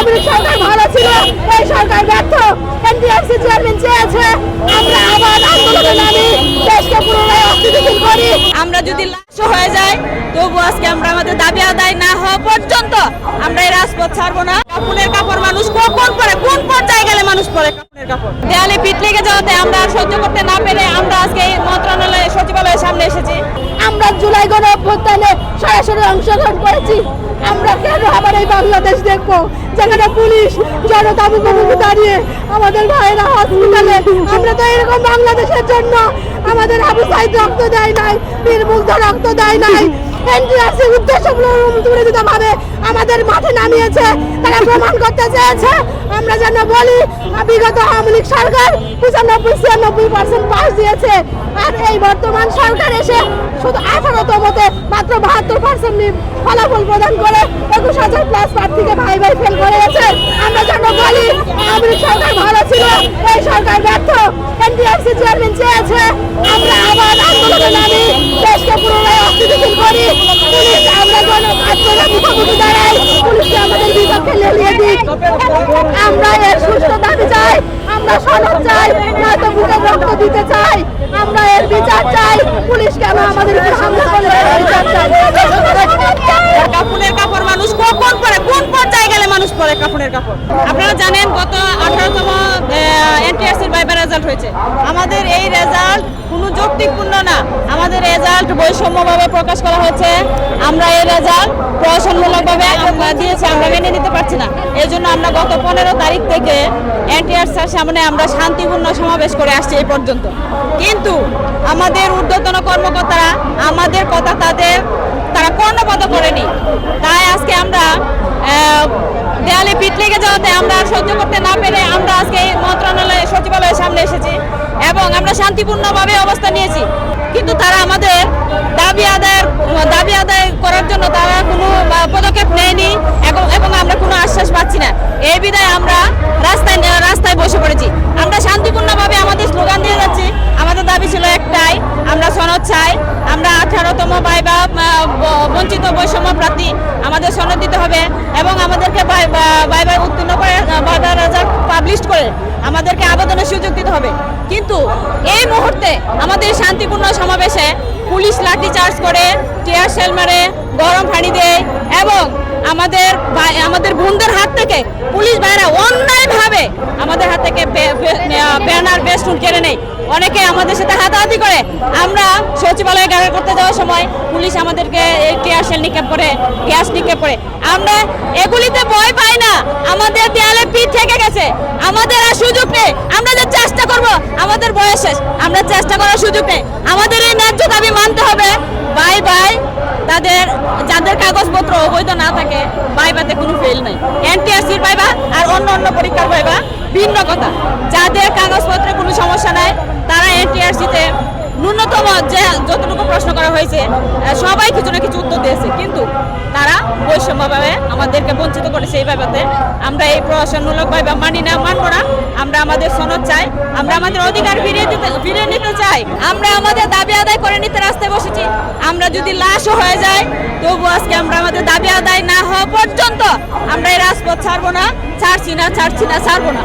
আওয়ামী সরকার ভালো ছিল, এই সরকার ব্যর্থ। এনটিআরসি চেয়ারম্যান চেয়েছে আমরা আবার আন্দোলনে নামি দেশকে পুনরায় অস্থিতিশীল করি। আমরা যদি লাশ হয়ে যায় তবু আজকে আমরা আমাদের দাবি আদায় না হওয়া পর্যন্ত আমরা এই রাজপথ ছাড়বো না। কাপড়ের কাপড় মানুষ কখন পরে, কোন পর্যায়ে গেলে মানুষ পরে কাপড়ের কাপড়? দেয়ালে পিঠ লেগে যাওয়াতে আমরা আর সহ্য করতে না পেরে আমরা আজকে এই মন্ত্রণালয় সচিবালয়ের সামনে এসেছি। আমরা জুলাই গণ অভ্যুত্থানে সরাসরি অংশগ্রহণ করেছি। আমরা কেন আবার এই বাংলাদেশ দেখবো যেখানে পুলিশ জনতা মুখোমুখি দাঁড়িয়ে আমাদের ভাইরা হসপিটালে? আমরা তো এরকম বাংলাদেশের জন্য আমাদের আবু সাইদ রক্ত দেয় নাই, বীর মুগ্ধ রক্ত দেয় নাই। এনটিআরসি উদ্দেশ্যমূলক ভাবে আমাদের মাঠে নামিয়েছে, তারা প্রমাণ করতে চেয়েছে। আমরা যেন বলি বিগত আওয়ামী লীগ সরকার 95-96% পাস দিয়েছে, আর এই বর্তমান সরকার এসে শুধু 18তমতে মাত্র 72% ফলাফল প্রদান করে 21,000 প্লাস প্রার্থীকে ভাই ভাই ফেল করে গেছে। আমরা যেন বলি আওয়ামী লীগ সরকার ভালো ছিল, এই সরকার ব্যর্থ। এনটিআরসি চেয়ারম্যান চেয়েছে আমরা আবার আন্দোলনে নামি দেশকে পুনরায় অস্থিতিশীল করি। পুলিশ আমরা গণমাধ্যমের মুখোমুখি দাঁড়াই, পুলিশকে আমাদের বিপক্ষে লেলিয়ে দিক। আমরা এর সুস্থ দাবি চাই, আমরা সনদ চাই, নয়তো বুকে রক্ত দিতে চাই। আমরা এর বিচার চাই। পুলিশ কেন আমাদের উপর হামলা করলো এর বিচার চাই। কাপড়ের কাপড় মানুষ কখন পরে, কোন পর্যায়ে গেলে মানুষ পরে কাপড়ের কাপড়? আপনারা জানেন গত 18তম এনটিআরসির ভাইবা রেজাল্ট হয়েছে। আমাদের এই রেজাল্ট কোনো যৌক্তিকপূর্ণ না। আমাদের রেজাল্ট বৈষম্যভাবে প্রকাশ করা হয়েছে। আমরা এই রেজাল্ট প্রহসনমূলকভাবে দিয়েছি, আমরা মেনে নিতে পারছি না। এই জন্য আমরা গত 15 তারিখ থেকে এনটিআরসির সামনে আমরা শান্তিপূর্ণ সমাবেশ করে আসছি এই পর্যন্ত। কিন্তু আমাদের ঊর্ধ্বতন কর্মকর্তারা আমাদের কথা তারা কর্ণপাত করেনি। তাই আজকে আমরা দেয়ালে পিঠ লেগে যাওয়াতে আমরা আর সহ্য করতে না পেরে আমরা আজকে এই মন্ত্রণালয় সচিবালয়ের সামনে এসেছি এবং আমরা শান্তিপূর্ণভাবে অবস্থান নিয়েছি। কিন্তু তারা আমাদের দাবি আদায় করার জন্য তারা কোনো পদক্ষেপ নেয়নি এবং আমরা কোনো আশ্বাস পাচ্ছি না। এই বিধায় আমরা রাস্তায় বসে পড়েছি। আমরা শান্তিপূর্ণভাবে আমাদের স্লোগান দিয়ে যাচ্ছি। আমাদের দাবি ছিল একটাই, আমরা সনদ চাই। আমরা 18তম ভাইবা বঞ্চিত বৈষম্য প্রার্থী, আমাদের সনদ দিতে হবে এবং আমাদেরকে ভাইবা উত্তীর্ণ করে ভাইবা রেজাল্ট পাবলিশ করে আমাদেরকে আবেদনের সুযোগ দিতে হবে। কিন্তু এই মুহূর্তে আমাদের শান্তিপূর্ণ সমাবেশে পুলিশ লাঠি চার্জ করে, টিয়ার শেল মারে, গরম পানি দেয় এবং আমাদের বোনদের হাত থেকে পুলিশ ভাইরা অন্যায়ভাবে আমাদের হাত থেকে ব্যানার বেস্টুন কেড়ে নেয়। অনেকে আমাদের সাথে হাতাহাতি করে। আমরা সচিবালয়ে গাড়ি করতে যাওয়ার সময় পুলিশ আমাদেরকে টিয়ার শেল নিক্ষেপ করে, গ্যাস নিক্ষেপ করে। আমরা এগুলিতে ভয় পাই না। আমাদের দেয়ালে পিঠ থেকে গেছে, আমাদের আর সুযোগ নেই। আমরা যে চেষ্টা করব, আমাদের বয়স শেষ, আমরা চেষ্টা করার সুযোগ নেই। আমাদের এই ন্যায্য দাবি মানতে হবে। যাদের কাগজপত্র অবৈধ না থাকে ভাইবাতে কোনো ফেল নাই। এনটিআরসির ভাইবা আর অন্য পরীক্ষার ভাইবা ভিন্ন কথা। যাদের কাগজপত্রে কোনো সমস্যা নাই তারা এনটিআরসিতে ন্যূনতম যতটুকু প্রশ্ন করা হয়েছে সবাই কিছু না কিছু উত্তর দিয়েছে, কিন্তু তারা বৈষম্যভাবে আমাদেরকে বঞ্চিত করেছে। এই ব্যাপারে আমরা এই প্রহসনমূলক ভাইবা মানবো না। আমরা আমাদের সনদ চাই, আমরা আমাদের অধিকার ফিরিয়ে নিতে চাই। আমরা আমাদের দাবি আদায় করে নিতে রাস্তায় বসেছি। আমরা যদি লাশ হয়ে যায় তবু আজকে আমরা আমাদের দাবি আদায় না হওয়া পর্যন্ত আমরা এই রাজপথ ছাড়বো না, ছাড়ছি না, ছাড়বো না।